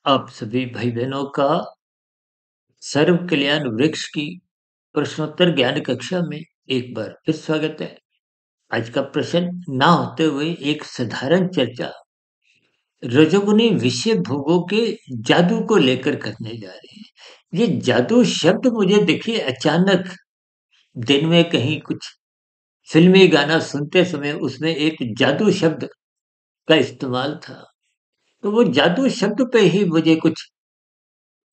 आप सभी भाई बहनों का सर्व कल्याण वृक्ष की प्रश्नोत्तर ज्ञान कक्षा में एक बार फिर स्वागत है। आज का प्रश्न ना होते हुए एक साधारण चर्चा रजोगुनी विषय भोगों के जादू को लेकर करने जा रहे हैं। ये जादू शब्द मुझे देखिए अचानक दिन में कहीं कुछ फिल्मी गाना सुनते समय उसमें एक जादू शब्द का इस्तेमाल था। तो वो जादू शब्द पे ही मुझे कुछ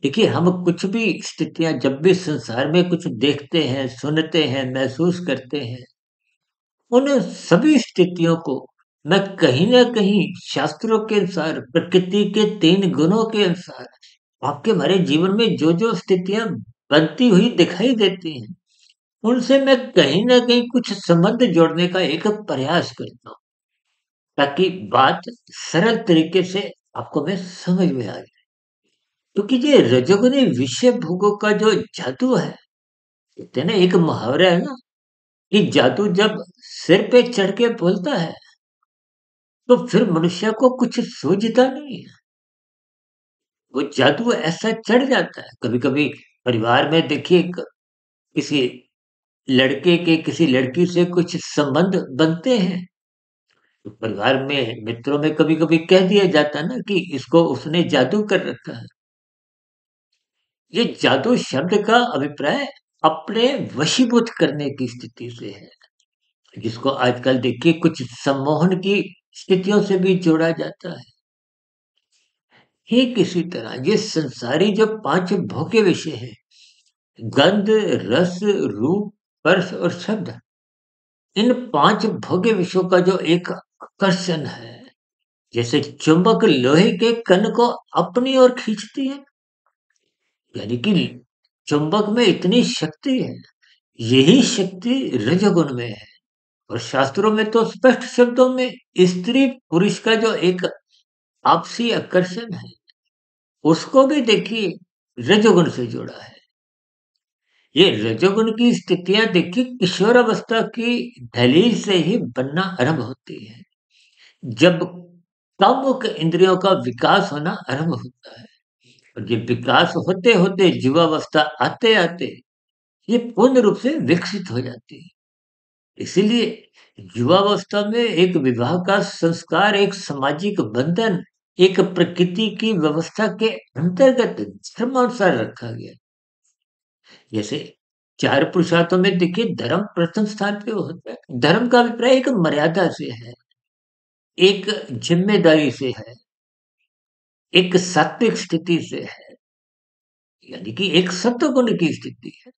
देखिए, हम कुछ भी स्थितियाँ जब भी संसार में कुछ देखते हैं, सुनते हैं, महसूस करते हैं, उन सभी स्थितियों को मैं कहीं न कहीं शास्त्रों के अनुसार, प्रकृति के 3 गुणों के अनुसार, आपके हमारे जीवन में जो-जो स्थितियाँ बनती हुई दिखाई देती हैं, उनसे मैं कहीं न कहीं कुछ संबंध जोड़ने का एक प्रयास करता हूँ, ताकि बात सरल तरीके से आपको मैं समझ में आ जाए। क्योंकि ये रजोगुनी विषय भोगों का जो जादू है, कहते हैं ना एक मुहावरा है ना कि जादू जब सिर पे चढ़ के बोलता है तो फिर मनुष्य को कुछ सूझता नहीं है। वो जादू ऐसा चढ़ जाता है। कभी-कभी परिवार में देखिए किसी लड़के के किसी लड़की से कुछ संबंध बनते हैं, तो परिवार में मित्रों में कभी-कभी कह दिया जाता है ना कि इसको उसने जादू कर रखा है। ये जादू शब्द का अभिप्राय अपने वशीभूत करने की स्थिति से है। जिसको आजकल देखिए कुछ सम्मोहन की स्थितियों से भी जोड़ा जाता है। ठीक इसी तरह ये संसारी जो 5 भोग्य विषय हैं, गंध, रस, रूप, स्पर्श और शब्द, इन 5 भोग्य विषयों का जो एक आकर्षण है, जैसे चुंबक लोहे के कण को अपनी ओर खींचती है, यानी कि चुंबक में इतनी शक्ति है, यही शक्ति रजोगुण में है। और शास्त्रों में तो स्पष्ट शब्दों में स्त्री पुरुष का जो एक आपसी आकर्षण है, उसको भी देखिए रजोगुण से जोड़ा है। ये रजोगुण की स्थितियां देखिए किशोरावस्था की दहलीज से ही बनना आरंभ होती है, जब कामुक इंद्रियों का विकास होना आरंभ होता है। और ये विकास होते होते युवावस्था आते आते ये पूर्ण रूप से विकसित हो जाती है। इसीलिए युवावस्था में एक विवाह का संस्कार एक सामाजिक बंधन एक प्रकृति की व्यवस्था के अंतर्गत धर्मानुसार रखा गया। जैसे 4 पुरुषार्थों में देखिए धर्म प्रथम स्थान पे होता है। धर्म का अभिप्राय एक मर्यादा से है, एक जिम्मेदारी से है, एक सात्विक स्थिति से है, यानी कि एक सत्वगुण की स्थिति है।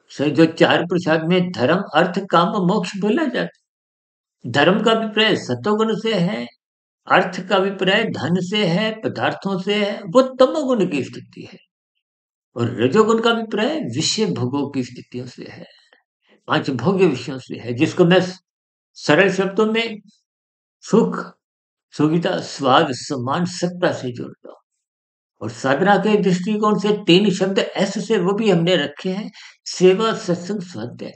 सर जो 4 पुरुषार्थ में धर्म अर्थ काम मोक्ष बोला जाता है। धर्म का अभिप्राय सत्वगुण से है, अर्थ का अभिप्राय धन से है, पदार्थों से है, वो तमोगुण की स्थिति है। और रजोगुण का अभिप्राय विषय भोगों की स्थितियों से है, 5 भोग्य विषयों से है, जिसको मैं सरल शब्दों में सुख, सुविधा, स्वाद, सम्मान, सत्ता से जोड़ता हूँ। और साधना के दृष्टिकोण से 3 शब्द एस से वो भी हमने रखे हैं, सेवा, सत्संग, स्वाध्याय।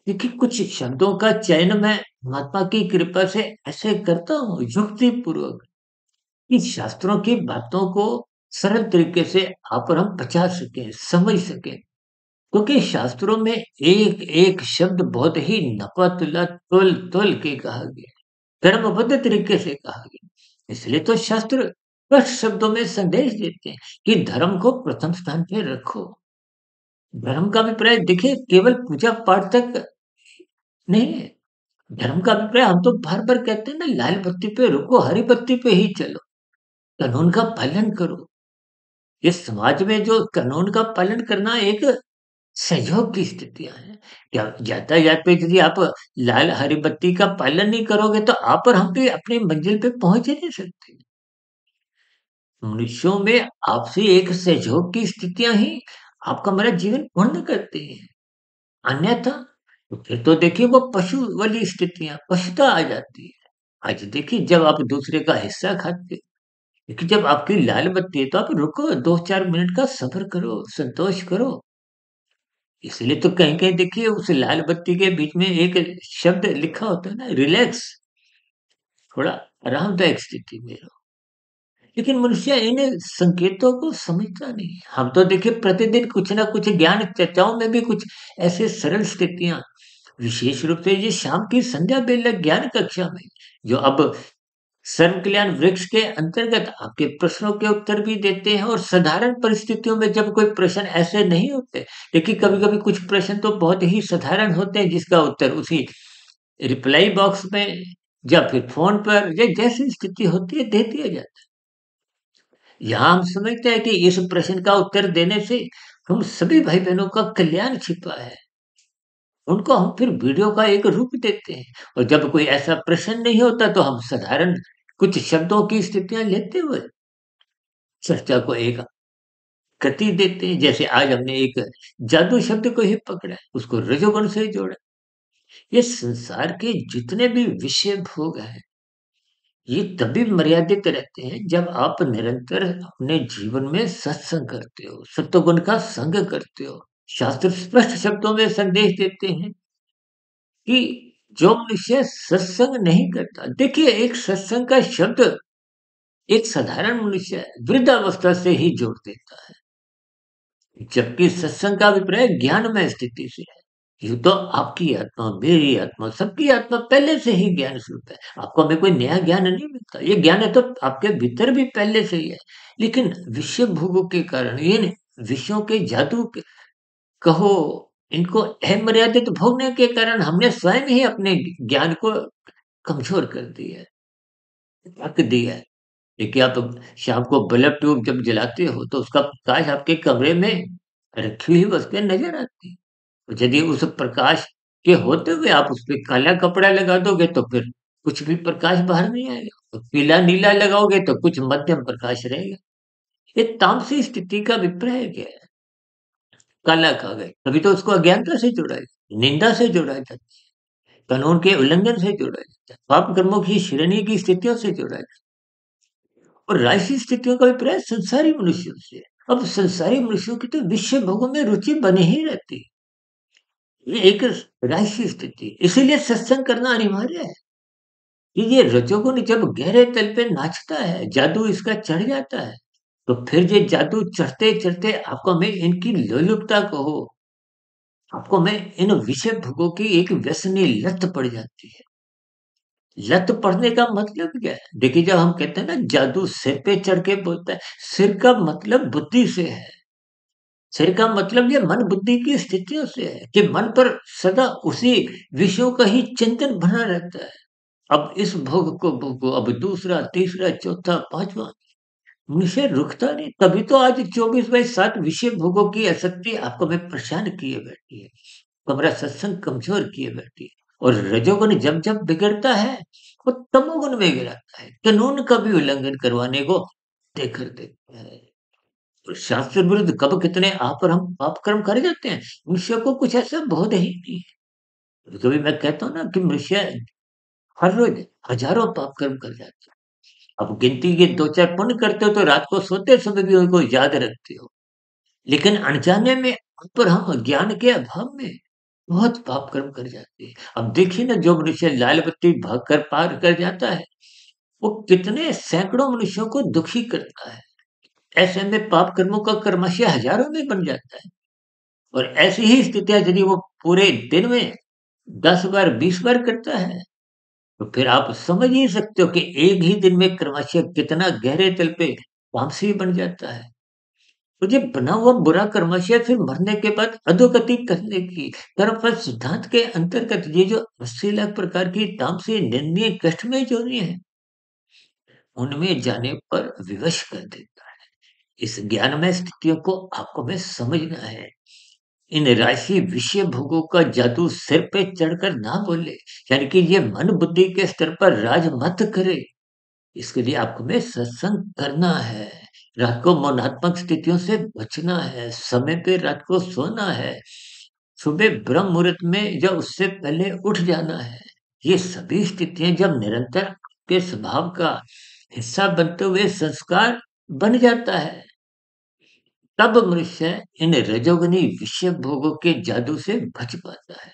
देखिए कुछ शब्दों का चयन मैं महात्मा की कृपा से ऐसे करता हूँ युक्ति पूर्वक कि शास्त्रों की बातों को सरल तरीके से आप और हम पचा सकें, समझ सकें। क्योंकि शास्त्रों में एक-एक शब्द बहुत ही नपा-तुला, तोल-तोल के कहा गया है, क्रमबद्ध तरीके से कहा गया है। इसलिए तो शास्त्र स्पष्ट शब्दों में संदेश देते हैं कि धर्म को प्रथम स्थान पे रखो। धर्म का अभिप्राय देखिए केवल पूजा-पाठ तक नहीं है। धर्म का अभिप्राय हम तो बार-बार कहते हैं ना लाल बत्ती पे रुको, हरी बत्ती पे ही चलो, कानून का पालन करो। इस समाज में जो कानून का पालन करना एक सहयोग की स्थितियाँ हैं। क्या यातायात पे यदि आप लाल हरी बत्ती का पालन नहीं करोगे तो आप और हम भी अपनी मंजिल पे पहुँच ही नहीं सकते। मनुष्यों में आपसी एक सहयोग की स्थितियाँ ही आपका हमारा जीवन पूर्ण करती हैं। अन्यथा तो फिर तो देखिए वो पशु वाली स्थितियाँ, पशुता आ जाती है। आज देखिए जब आप दूसरे का हिस्सा खाते हो, देखिए जब आपकी लाल बत्ती है तो आप रुको 2-4 मिनट का सब्र करो, संतोष करो। इसलिए तो कहीं-कहीं देखिए उस लाल बत्ती के बीच में एक शब्द लिखा होता है ना रिलैक्स, थोड़ा आरामदायक स्थिति में रहो। लेकिन मनुष्य इन संकेतों को समझता नहीं है। हम तो देखिए प्रतिदिन कुछ ना कुछ ज्ञान चर्चाओं में भी कुछ ऐसे सरल स्थितियाँ, विशेष रूप से ये शाम की संध्या बेला ज्ञान कक्षा में, जो अब सर्व कल्याण वृक्ष के अंतर्गत आपके प्रश्नों के उत्तर भी देते हैं और साधारण परिस्थितियों में जब कोई प्रश्न ऐसे नहीं होते, देखिए कभी-कभी कुछ प्रश्न तो बहुत ही साधारण होते हैं जिसका उत्तर उसी रिप्लाई बॉक्स में या फिर फ़ोन पर या जैसी स्थिति होती है दे दिया जाता है। यहाँ हम समझते हैं कि इस प्रश्न का उत्तर देने से हम सभी भाई-बहनों का कल्याण छिपा है। उनको हम फिर वीडियो का एक रूप देते हैं और जब कोई ऐसा प्रश्न नहीं होता तो हम साधारण कुछ शब्दों की स्थितियाँ लेते हुए चर्चा को एक गति देते हैं। जैसे आज हमने एक जादू शब्द को ही पकड़ा है, उसको रजोगुण से जोड़ा। ये संसार के जितने भी विषय भोग हैं, ये तभी मर्यादित रहते हैं जब आप निरंतर अपने जीवन में सत्संग करते हो, सत्वगुण का संग करते हो। शास्त्र स्पष्ट शब्दों में संदेश देते हैं कि जो मनुष्य सत्संग नहीं करता, देखिए एक सत्संग का शब्द एक साधारण मनुष्य वृद्धावस्था से ही जोड़ देता है, जबकि सत्संग का अभिप्राय ज्ञानमय स्थिति से है। यूँ तो आपकी आत्मा, मेरी आत्मा, सबकी आत्मा पहले से ही ज्ञान स्वरूप है। आपको हमें कोई नया ज्ञान नहीं मिलता। ये ज्ञान है तो आपके भीतर भी पहले से ही है। लेकिन विषय भोगों के कारण इन विषयों के जादू के कहो, इनको अमर्यादित भोगने के कारण हमने स्वयं ही अपने ज्ञान को कमज़ोर कर दिया है, ढक दिया है। देखिए आप शाम को बल्ब ट्यूब जब जलाते हो तो उसका प्रकाश आपके कमरे में रखी हुई वस्तुएँ नज़र आती हैं। और यदि उस प्रकाश के होते हुए आप उसपे काला कपड़ा लगा दोगे तो फिर कुछ भी प्रकाश बाहर नहीं आएगा। और पीला नीला लगाओगे तो कुछ मध्यम प्रकाश रहेगा। ये तामसी स्थिति का अभिप्राय क्या है? काला कागज, तभी तो उसको अज्ञानता से जोड़ा है, निंदा से जोड़ा जाता है, कानून के उल्लंघन से जोड़ा जाता है, पाप कर्मों की श्रेणी की स्थितियों से जोड़ा जाता है। और राजसी स्थितियों का अभिप्राय संसारी मनुष्यों से। अब संसारी मनुष्यों की तो विषय भोगों में रुचि बनी ही रहती है। ये एक राजसी स्थिति, इसीलिए सत्संग करना अनिवार्य है। कि ये रजोगुण जब गहरे तल पे नाचता है, जादू इसका चढ़ जाता है, तो फिर ये जादू चढ़ते-चढ़ते आपको में इनकी लोलुपता कहो, आपको में इन विषय भोगों की एक व्यसनी लत पड़ जाती है। लत पड़ने का मतलब क्या है? देखिए जब हम कहते हैं ना जादू सिर पे चढ़ के बोलता है, सिर का मतलब बुद्धि से है। सिर का मतलब ये मन बुद्धि की स्थितियों से है कि मन पर सदा उसी विषयों का ही चिंतन बना रहता है। अब इस भोग को भोगो, अब दूसरा, तीसरा, चौथा, पाँचवाँ, मनुष्य रुकता नहीं। तभी तो आज 24/7 विषय भोगों की आसक्ति आपको में परेशान किए बैठी है। हमारा सत्संग कमज़ोर किए बैठी है। और रजोगुण जब-जब बिगड़ता है, वो तमोगुण में गिराता है। कानून का भी उल्लंघन करवाने को तय कर देता है। और शास्त्र विरुद्ध कब कितने आप और हम पाप कर्म कर जाते हैं, मनुष्य को कुछ ऐसा बोध ही नहीं है। कभी-कभी मैं कहता हूँ ना कि मनुष्य हर रोज़ हज़ारों पाप कर्म कर जाता है। अब गिनती के 2-4 पुण्य करते हो तो रात को सोते समय भी उनको याद रखते हो। लेकिन अनजाने में पर हम ज्ञान के अभाव में बहुत पाप कर्म कर जाते हैं। अब देखिए ना जो मनुष्य लाल बत्ती भागकर पार कर जाता है, वो कितने सैकड़ों मनुष्यों को दुखी करता है। ऐसे में पाप कर्मों का कर्मशः हज़ारों में बन जाता है। और ऐसी ही स्थितियाँ यदि वो पूरे दिन में 10 बार 20 बार करता है, तो फिर आप समझ ही सकते हो कि एक ही दिन में क्रमशः कितना गहरे तल पे तामसी बन जाता है। तो ये बना हुआ बुरा क्रमशः फिर मरने के बाद अधोगति करने की कर्मफल सिद्धांत के अंतर्गत ये जो 80 लाख प्रकार की तामसी निंदनीय कष्टमय योनि है, उनमें जाने पर विवश कर देता है। इस ज्ञानमय स्थितियों को आपको में समझना है। इन राशि विषय भोगों का जादू सिर पे चढ़कर ना बोले, यानी कि ये मन बुद्धि के स्तर पर राज मत करे। इसके लिए आपको में सत्संग करना है। रात को मौनात्मक स्थितियों से बचना है, समय पे रात को सोना है, सुबह ब्रह्म मुहूर्त में या उससे पहले उठ जाना है। ये सभी स्थितियाँ जब निरंतर आपके स्वभाव का हिस्सा बनते हुए संस्कार बन जाता है, तब मनुष्य इन रजोगुनी विषय भोगों के जादू से बच पाता है।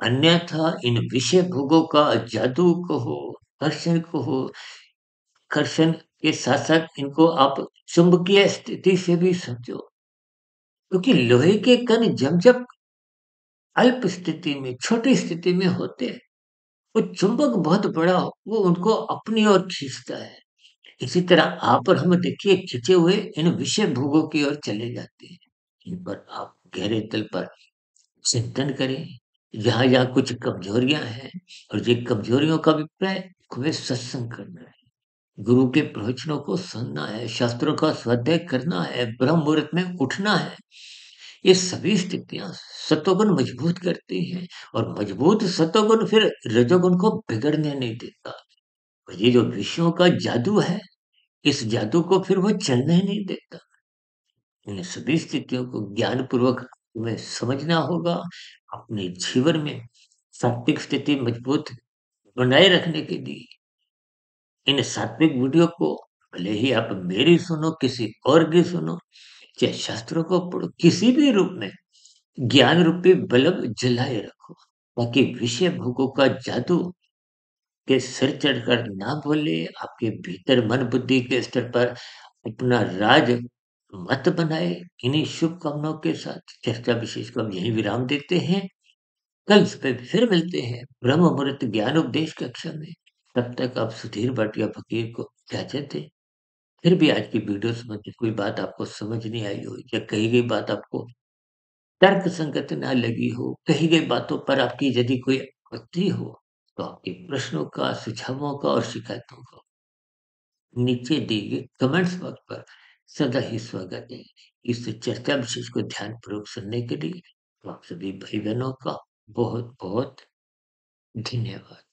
अन्यथा इन विषय भोगों का जादू कहो, कर्षण कहो, कर्षण के साथ-साथ इनको आप चुंबकीय स्थिति से भी समझो। क्योंकि लोहे के कण जब अल्प स्थिति में, छोटी स्थिति में होते हैं, वो चुंबक बहुत बड़ा वो उनको अपनी ओर खींचता है। इसी तरह आप और हम देखिए खिंचे हुए इन विषय भोगों की ओर चले जाते हैं। इन पर आप गहरे तल पर चिंतन करें, जहाँ-जहाँ कुछ कमजोरियाँ हैं और ये कमजोरियों का अभिप्राय हमें सत्संग करना है। गुरु के प्रवचनों को सुनना है, शास्त्रों का स्वाध्याय करना है, ब्रह्म मुहूर्त में उठना है। ये सभी स्थितियाँ सतोगुण मजबूत करती हैं और मजबूत सतोगुण फिर रजोगुण को बिगड़ने नहीं देता। और ये जो विषयों का जादू है, इस जादू को फिर वो चलने नहीं देता। इन सभी स्थितियों को ज्ञानपूर्वक हमें समझना होगा, अपने जीवन में सात्विक स्थिति मजबूत बनाए रखने के लिए इन सात्विक वीडियो को भले ही आप मेरी सुनो, किसी और की सुनो, चाहे शास्त्रों को पढ़ो, किसी भी रूप में ज्ञान रूपी बल्ब जलाए रखो, ताकि विषय भोगों का जादू के सिर चढ़कर ना बोले, आपके भीतर मन बुद्धि के स्तर पर अपना राज मत बनाए। इन्हीं शुभकामनाओं के साथ चर्चा विशेष को हम यहीं विराम देते हैं। कल सुबह फिर मिलते हैं ब्रह्म मुहूर्त ज्ञान उपदेश कक्षा में। तब तक आप सुधीर भाटिया फकीर को इजाजत दें। फिर भी आज की वीडियो में कोई बात आपको समझ नहीं आई हो या कही गई बात आपको तर्क संगत ना लगी हो, कही गई बातों पर आपकी यदि कोई आपत्ति हो, तो आपके प्रश्नों का, सुझावों का और शिकायतों का नीचे दिए गए कमेंट्स बॉक्स पर सदा ही स्वागत है। इस चर्चा विशेष को ध्यानपूर्वक सुनने के लिए आप सभी भाई बहनों का बहुत बहुत धन्यवाद।